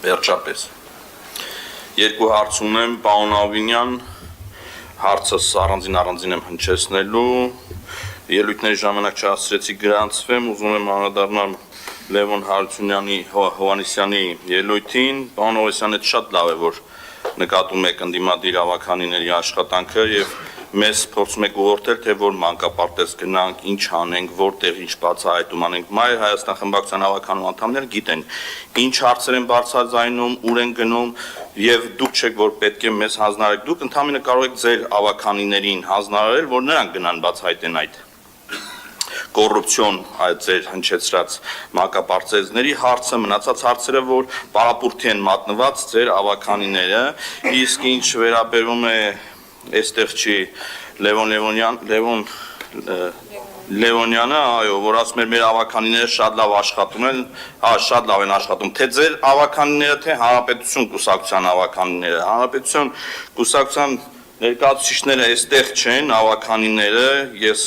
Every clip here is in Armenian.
Վերջապես երկու հարց ունեմ, պարոն Ավինյան, հարցս առանձին եմ հնչեցնելու, ելույթների ժամանակ չհասցրեցի գրանցվեմ, ուզում եմ անդրադառնալ Լևոն Հարությունյանի Հովհաննիսյանի ելույթին, պարոն Հովհաննիսյան, այդ շատ լավ է, որ նկատում եք ընդդիմադիր ավականիների աշխատանքը եւ մեզ փորձում եք ուղղորդել, թե որ մանկապարտեզ գնանք, ինչ անենք, որտեղ ինչ բացահայտում անենք։ Մայր Հայաստան խմբակցության հավաքանու անդամները գիտեն, ինչ հարցեր են բարձրաձայնում, ուր են գնում, եւ դուք չեք, որ պետք է մեզ հանձնարարեք։ Դուք ընդհանրապես կարող եք ձեր ավականիներին հանձնարարել, որ նրանք գնան բացահայտեն այդ կոռուպցիոն այդ ձեր հնչեցրած մանկապարտեզների հարցը, մնացած հարցերը, որ պարապուրդի են մատնված ձեր ավականիները, իսկ ինչ վերաբերում է այստեղ չի Լևոնյանը, այո, որ ասում էր մեր ավականիները շատ լավ աշխատում են, շատ լավ են աշխատում, թե ձեր ավականիները, թե Հանրապետություն կուսակցության ավականիները, Հանրապետություն կուսակցության ներկայացուցիչները այստեղ չեն, ավականիները, ես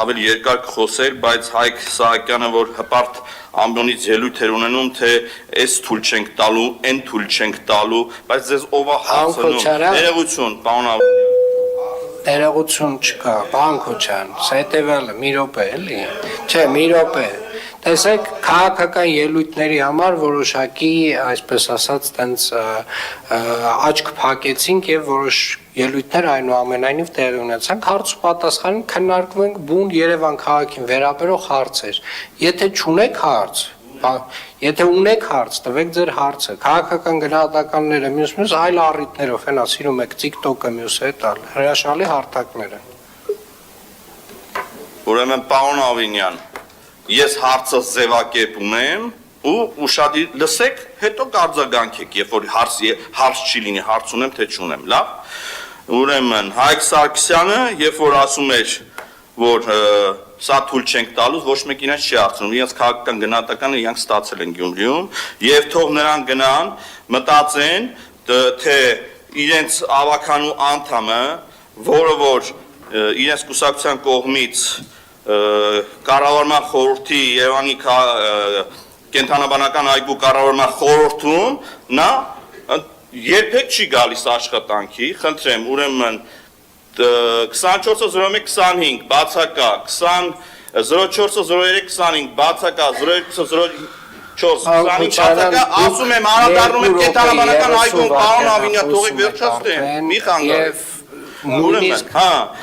ավելի երկար կխոսել, բայց Հայկ Սահակյանը, որ հպարտ ամբյոնից ելույթ էր ունենում, թե այս թույլ չենք տալու, այն թույլ չենք տալու, բայց ձեզ ով է հարցնում, ներողություն, պարոն Ավինյան։ Ներողություն չկա, պարոն Քոչարյան, սա հետևյալը, մի րոպե էլի, չէ, մի րոպե, տեսեք, քաղաքական ելույթների համար որոշակի, այսպես ասած, տենց աչք փակեցինք եւ որոշ ելույթներ այնուամենայնիվ տեղի ունեցան, հարց ու պատասխանին քննարկվում ենք բուն Երևան քաղաքին վերաբերող հարցեր։ Եթե չունեք հարց, եթե ունեք հարց, տվեք ձեր հարցը։ Քաղաքական գնահատականները մյուս այլ առիթներով հենա սիրում եք TikTok-ը մյուսը տալ, հրաշալի հարթակները։ Ուրեմն պարոն Ավինյան, ես հարցս ձևակերպ ունեմ ու ուշադիր լսեք, հետո կարձագանքեք, երբ որ հարց չի լինի, հարց ունեմ, թե չունեմ, լավ։ Ուրեմն Հայկ Սարգսյանը, երբ որ ասում էր, որ սա թույլ չենք տալուց, ոչ մեկ իրենց չի հարցնում, իրենց քաղաքական գնահատականը իրանք ստացել են Գյումրիում, եւ թող նրանք գնան, մտածեն, թե իրենց ավականու անդամը, որը որ իրենց կուսակցության կողմից կառավարման խորհրդի Երևանի կենթանաբանական այգու կառավարման խորհրդում նա երբեք չի գալիս աշխատանքի, խնդրեմ, ուրեմն 24-01-25 բացակա, 04-03-25 բացակա, 02-04-25 բացակա, ասում եմ անդրադառնում եմ կենթանաբանական այգուն, պարոն Ավինյան, թողեք վերջացնեմ, մի խանգարեք։ Ուրեմն,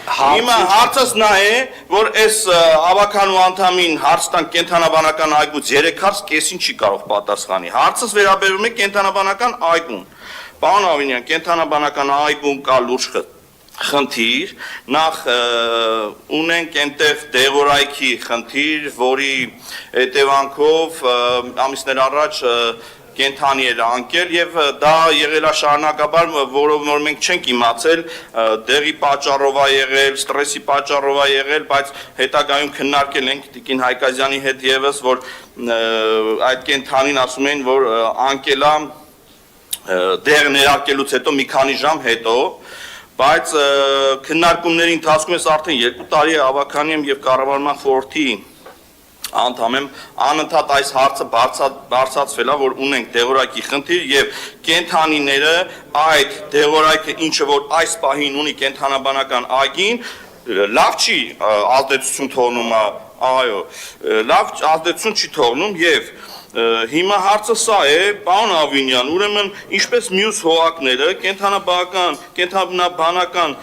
հիմա հարցս նա է, որ այս ավականու անդամին հարց տան կենթանաբանական այգուց 3 հարց կեսին չի կարող պատասխանի։ Հարցս վերաբերում է կենթանաբանական այգուն։ Պարոն Ավինյան, կենթանաբանական այգուն կա լուրջ խնդիր, նախ ունենք այնտեղ դեղորայքի խնդիր, որի հետևանքով ամիսներ առաջ կենթանի էր անկել եւ դա եղել է շարունակաբար, որով որ մենք չենք իմացել դեղի պատճառով է եղել, ստրեսի պատճառով է եղել, բայց հետագայում քննարկել ենք Տիկին Հայկազյանի հետ եւս, որ այդ կենթանին ասում են, որ անկել է դեղ ներարկելուց հետո մի քանի ժամ հետո, բայց քննարկումների ընթացքում ես արդեն 2 տարի ավականի եմ եւ կառավարման խորհրդի անդամ եմ, անընդհատ այս հարցը բարձրացվել է, որ ունենք դեղորայքի խնդիր եւ կենթանիները այդ դեղորայքը ինչը որ այս պահին ունի կենթանաբանական այգին, լավ չի ազդեցություն թողնում, այո, լավ ազդեցություն չի թողնում եւ հիմա հարցը սա է, պարոն Ավինյան, ուրեմն ինչպես մյուս հողակները կենթանաբանական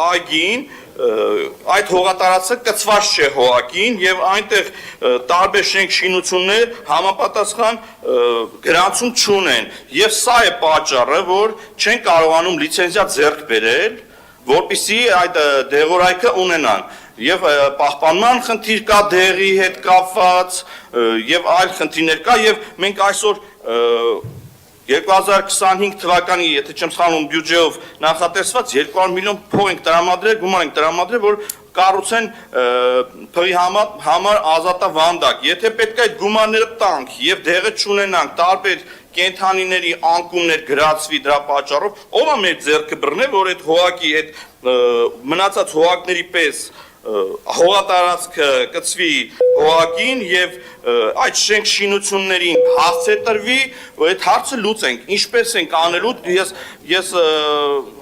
այգին այդ հողատարածքը կցված չէ հողակին եւ այնտեղ տարբեր շենք շինություններ համապատասխան գրանցում չունեն եւ սա է պատճառը, որ չեն կարողանում լիցենզիա ձեռք բերել, որպեսզի այդ դեղորայքը ունենան եւ պահպանման խնդիր կա դեղի հետ կապված եւ այլ խնդիրներ կա եւ մենք այսօր 2025 թվականի, եթե չեմ սխալվում, բյուջեով նախատեսված 200 միլիոն փող ենք տրամադրել, գումար ենք տրամադրել, որ կառուցեն փղի համար ազատավանդակ։ Եթե պետք է այդ գումարները տանք եւ դեղը չունենանք, տարբեր կենթանիների անկումներ գրածվի դրա պատճառով, ով է մեր ձեռքը բռնել, որ այդ հողակի այդ մնացած հողակների պես հողատարածքը կծվի հողակին եւ այդ շենք շինություններին հասցե տրվի, որ այդ հարցը լուծենք, ինչպես ենք անելու, ես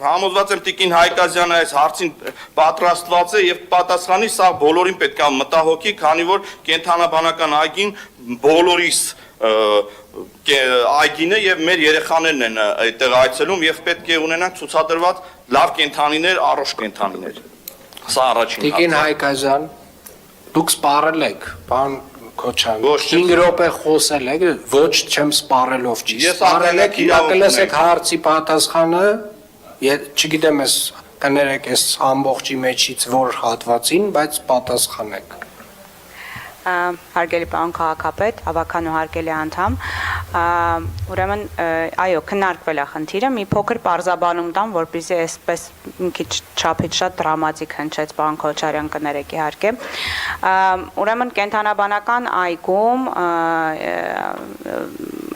համոզված եմ Տիկին Հայկազյանը այս հարցին պատրաստված է եւ պատասխանի, սա բոլորին պետք է մտահոգի, քանի որ կենթանաբանական այգին բոլորիս այգին է եւ մեր երեխաներն են այդտեղ այցելում եւ պետք է ունենանք ցուցադրված լավ կենթանիներ, առողջ կենթանիներ։ Սա առաջին հարցը։ Տիկին Հայկազյան, դուք սպառել եք, բան Քոչան, 5 րոպե խոսել եք, ոչ չեմ սպառելով չի։ Սպառել եք, լսեք հարցի պատասխանը, չգիտեմ ես կներեք այս ամբողջի մեջից որ հատվածին, բայց պատասխանեք։ Հարգելի պարոն քաղաքապետ, ավականու հարգելի անդամ, ուրեմն այո, քննարկվել է խնդիրը, մի փոքր պարզաբանում տամ, որպեսզի այսպես մի քիչ չափից շատ դրամատիկ հնչեց, պարոն Քոչարյան կներեք իհարկե։ Ուրեմն կենթանաբանական այգում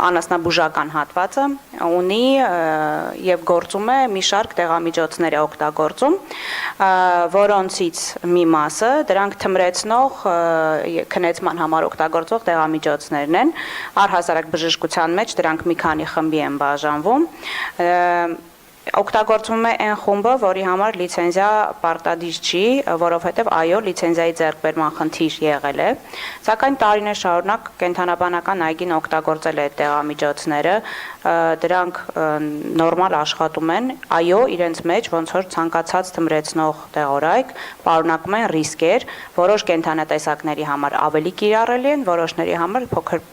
անասնաբուժական հատվածը ունի եւ գործում է մի շարք տեղամիջոցներ է օգտագործում, որոնցից մի մասը դրանք թմրեցնող քնեցման համար օգտագործող տեղամիջոցներն են, առհասարակ բժշկության մեջ դրանք մի քանի խմբի են բաժանվում, օգտագործվում է այն խումբը, որի համար լիցենզիա պարտադիր չի, որովհետև այո, լիցենզիայի ձեռքբերման խնդիր եղել է, սակայն տարիներ շարունակ կենթանաբանական այգին օգտագործել է այդ տեղամիջոցները, դրանք նորմալ աշխատում են, այո, իրենց մեջ ոնց որ ցանկացած թմրեցնող տեղորայք պարունակում են ռիսկեր, որոշ կենթանատեսակների համար ավելի կիրառելի են, որոշների համար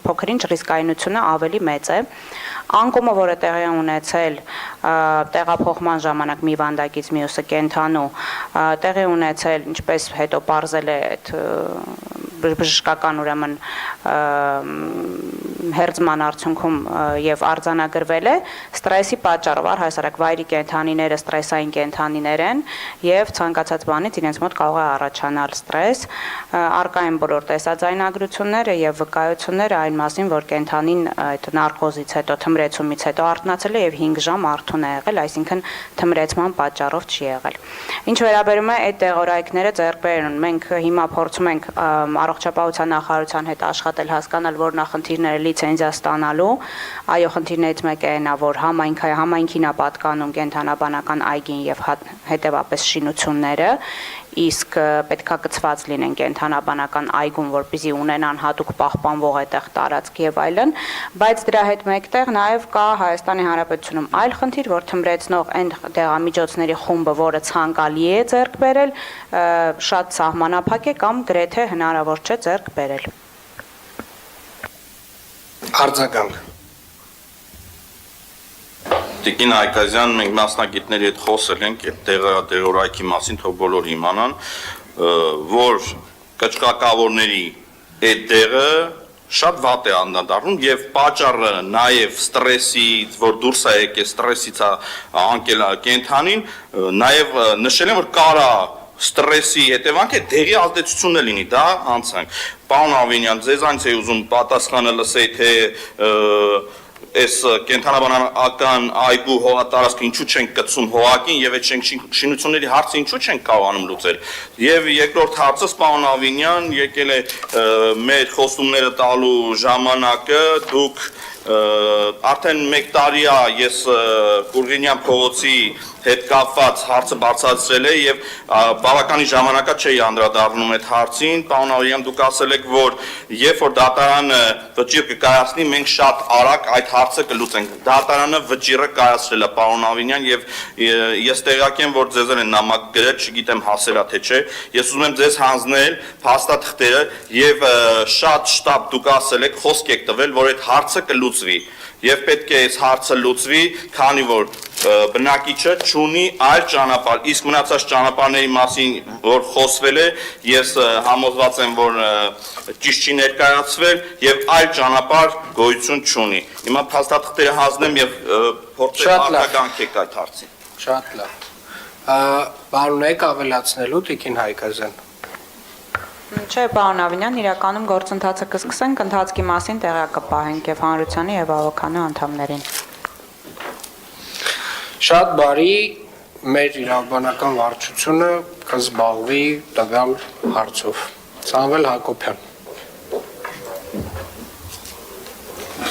փոքրինչ ռիսկայնությունը ավելի մեծ է։ Անկումը, որը տեղի ունեցել տեղափոխման ժամանակ մի վանդակից մյուսը կենթանու, տեղի ունեցել, ինչպես հետո պարզել է այդ բժշկական ուրեմն հերձման արդյունքում եւ արձանագրվել է ստրեսի պատճառով, առհասարակ վայրի կենթանիները ստրեսային կենթանիներ են եւ ցանկացած բանից իրենց մոտ կարող է առաջանալ ստրես, արկա են բոլոր տեսաձայնագրությունները եւ վկայությունները այն մասին, որ կենթանին այդ նարկոզից հետո թմրեցումից հետո արթնացել է եւ 5 ժամ արթուն է եղել, այսինքն թմրեցման պատճառով չի եղել։ Ինչ վերաբերում է այդ տեղորայքները ձեռք բերուն, մենք հիմա փորձում ենք առողջապահության նախարարության հետ աշխատել, հասկանալ, որ նախնդիրները լիցենզիա ստանալու, այո, խնդիրներից մեկը այն է, որ համայնքին է պատկանում կենթանաբանական այգին եւ հետեւապես շինությունները, իսկ պետքա կցված լինեն կենթանաբանական այգում, որպեսզի ունենան հատուկ պահպանվող այդտեղ տարածք եւ այլն, բայց դրա հետ մեկտեղ նաեւ կա Հայաստանի Հանրապետությունում այլ խնդիր, որ թմրեցնող այն տեղամիջոցների խումբը, որը ցանկալի է ձեռք բերել, շատ սահմանափակ է կամ գրեթե հնարավոր չէ ձեռք բերել։ Արձագանք։ Տիկին Հայկազյան, մենք մասնագետների հետ խոսել ենք այդ տեղորայքի մասին, թող բոլորը իմանան, որ կճղակավորների այդ տեղը շատ վատ է անդրադառնում եւ պատճառը նաեւ ստրեսից, որ դուրս է եկել ստրեսից անկել կենթանին, նաեւ նշել են, որ կարա ստրեսի հետևանք է դեղի ազդեցությունն է լինի, դա անցանք։ Պարոն Ավինյան, ձեզանից է ուզում պատասխանը լսեի, թե այս կենթանաբանական այգու հողատարածքը ինչու չենք կցում հողակին եւ այդ շինությունների հարցը ինչու չենք կարողանում լուծել։ Եվ երկրորդ հարցը, պարոն Ավինյան, եկել է մեր խոստումները տալու ժամանակը, դուք արդեն 1 տարի է ես Կուրգինյան փողոցի հետ կապված հարցը բարձրացրել է եւ բավականին ժամանակա չէի անդրադառնում այդ հարցին, պարոն Ավինյան, դուք ասել եք, որ երբ որ դատարանը վճիռ կկայացնի, մենք շատ արագ այդ հարցը կլուծենք։ Դատարանը վճիռը կայացրել է, պարոն Ավինյան, եւ ես տեղյակ եմ, որ ձեզ են նամակ գրել, չգիտեմ հասել է թե չէ։ Ես ուզում եմ ձեզ հանձնել փաստաթղթերը եւ շատ շտապ դուք ասել եք, խոսք եք տվել, որ այդ հարցը կլուծվի։ Եվ պետք է այս հարցը լուծվի, քանի որ բնակիչը չունի այլ ճանապարհ, իսկ մնացած ճանապարհների մասին, որ խոսվել է, ես համոզված եմ, որ ճիշտ չի ներկայացվել եւ այլ ճանապարհ գոյություն չունի։ Հիմա փաստաթղթերը հանձնեմ եւ փորձեմ արձագանքել այդ հարցին։ Շատ լավ։ Բարոն եք ավելացնելու Տիկին Հայկազյան։ Չէ, պարոն Ավինյան, իրականում գործընթացը կսկսենք, ընթացքի մասին տեղյակ կպահենք եւ հանրությանը եւ ավականու անդամներին։ Շատ բարի, մեր իրավաբանական վարչությունը կզբաղվի տվյալ հարցով։ Սամվել Հակոբյան